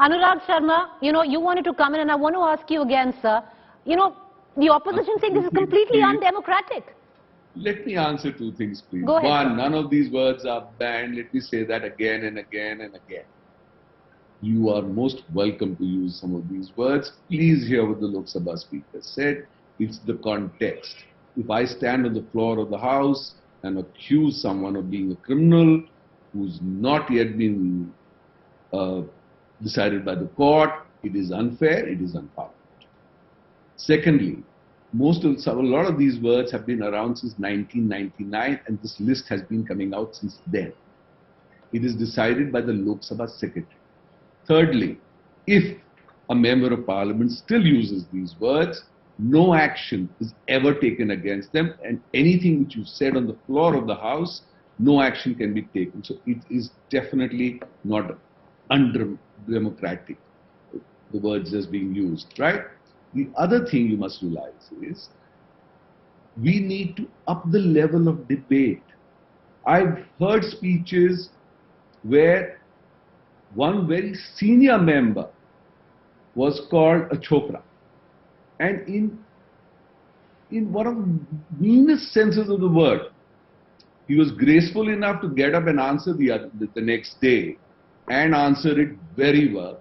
Anurag Sharma, you wanted to come in, and I want to ask you again, sir. The opposition saying this is completely undemocratic. Let me answer two things, please. Go ahead, One, sir. none of these words are banned. Let me say that again and again and again. You are most welcome to use some of these words. Please hear what the Lok Sabha Speaker said. It's the context. If I stand on the floor of the House and accuse someone of being a criminal who's not yet been decided by the court, it is unfair, it is unparliamentary. Secondly, a lot of these words have been around since 1999, and this list has been coming out since then. It is decided by the Lok Sabha Secretary. Thirdly, if a member of parliament still uses these words, no action is ever taken against them, and anything which you said on the floor of the House, no action can be taken. So it is definitely not undemocratic, the words as being used, right? The other thing you must realize is we need to up the level of debate. I've heard speeches where one very senior member was called a chokra. And in one of the meanest senses of the word, he was graceful enough to get up and answer the next day and answer it very well,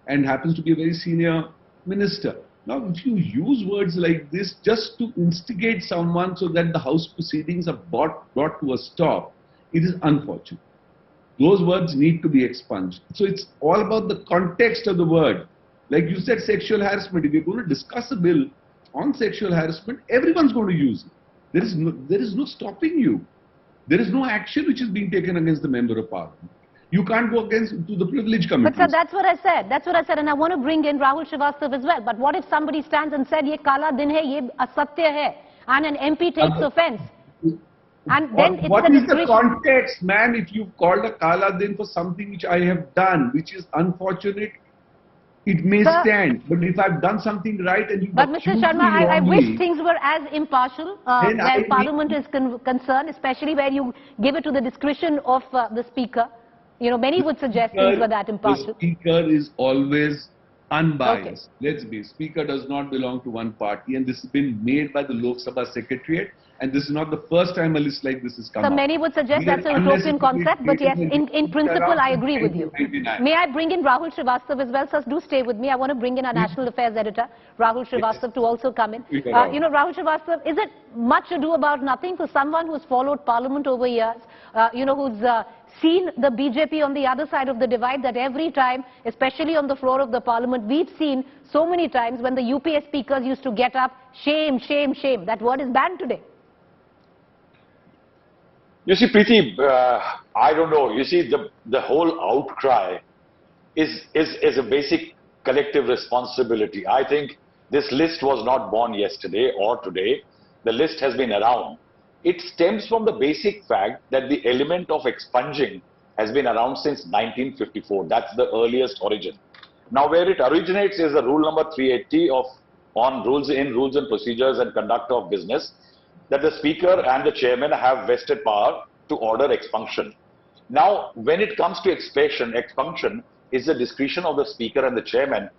and happens to be a very senior minister. Now, if you use words like this just to instigate someone so that the House proceedings are brought to a stop, it is unfortunate. Those words need to be expunged. So it's all about the context of the word. Like you said, sexual harassment. If you're going to discuss a bill on sexual harassment, everyone's going to use it. There is no stopping you. There is no action which is being taken against the member of parliament. You can't go to the privilege committee. But sir, that's what I said. That's what I said, and I want to bring in Rahul Shrivastava as well. But what if somebody stands and said, "Ye kala din hai, ye asatya hai," and an MP takes offence? And then it's what is the context, man? If you've called a kala din for something which I have done, which is unfortunate, it may stand. But if I've done something right and you... But Mr. Sharma, I wish things were as impartial where Parliament is concerned, especially where you give it to the discretion of the Speaker. Many would suggest things were that impartial. The Speaker is always unbiased. Okay. Let's be. Speaker does not belong to one party, and this has been made by the Lok Sabha Secretariat. And this is not the first time a list like this has come up. So many would suggest that's a utopian concept, but yes, in principle, I agree with you. May I bring in Rahul Shrivastava as well? Sir, do stay with me. I want to bring in our National Affairs Editor, Rahul Shrivastava, to also come in. Rahul Shrivastava, is it much ado about nothing for someone who's followed Parliament over years, who's seen the BJP on the other side of the divide, that every time, especially on the floor of the Parliament, we've seen so many times when the UPA speakers used to get up, shame, shame, shame. That word is banned today. You see, Preeti, I don't know. You see, the whole outcry is a basic collective responsibility. I think this list was not born yesterday or today. The list has been around. It stems from the basic fact that the element of expunging has been around since 1954. That's the earliest origin. Now, where it originates is the rule number 380 on rules and procedures and conduct of business, that the Speaker and the Chairman have vested power to order expunction. Now, when it comes to expunction is the discretion of the Speaker and the Chairman.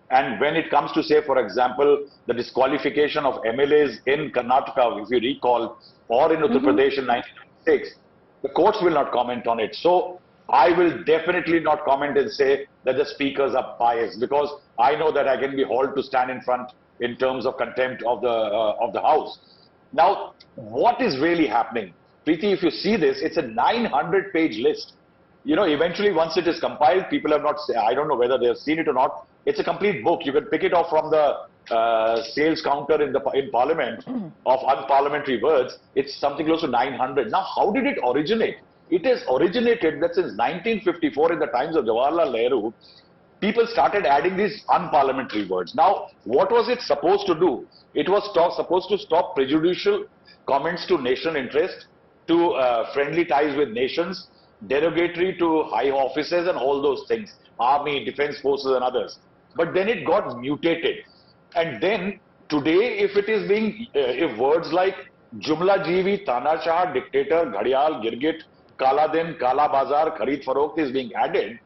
And when it comes to, say, for example, the disqualification of MLAs in Karnataka, if you recall, or in Uttar Pradesh in 1996, the courts will not comment on it. So I will definitely not comment and say that the speakers are biased, because I know that I can be hauled to stand in front in terms of contempt of the House. Now, what is really happening? Preeti, if you see this, it's a 900-page list. Eventually, once it is compiled, people have not, I don't know whether they have seen it or not. It's a complete book. You can pick it off from the sales counter in Parliament of Unparliamentary Words. It's something close to 900. Now, how did it originate? It has originated that since 1954, in the times of Jawaharlal Nehru, people started adding these unparliamentary words. Now, what was it supposed to do? It was supposed to stop prejudicial comments to nation interest, to friendly ties with nations, derogatory to high offices and all those things, army, defense forces and others. But then it got mutated. And then today, if it is being, if words like Jumla Jeevi, Tanashah, Dictator, Ghadial, Girgit, Kala Din, Kala Bazar, Khareed Farokht is being added,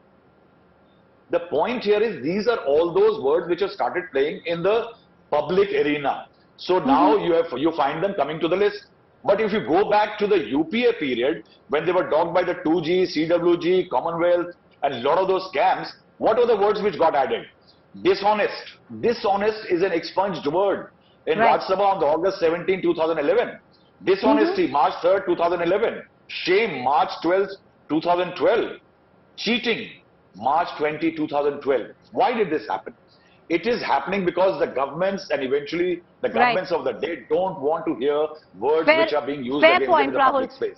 The point here is these are all those words which have started playing in the public arena. So now you find them coming to the list. But if you go back to the UPA period, when they were dogged by the 2G, CWG, Commonwealth, and a lot of those scams, what were the words which got added? Dishonest. Dishonest is an expunged word in Lok Sabha on August 17, 2011. Dishonesty, March 3rd, 2011. Shame, March 12th, 2012. Cheating, March 20, 2012. Why did this happen? It is happening because the governments and eventually the governments of the day don't want to hear words which are being used against them in the public space.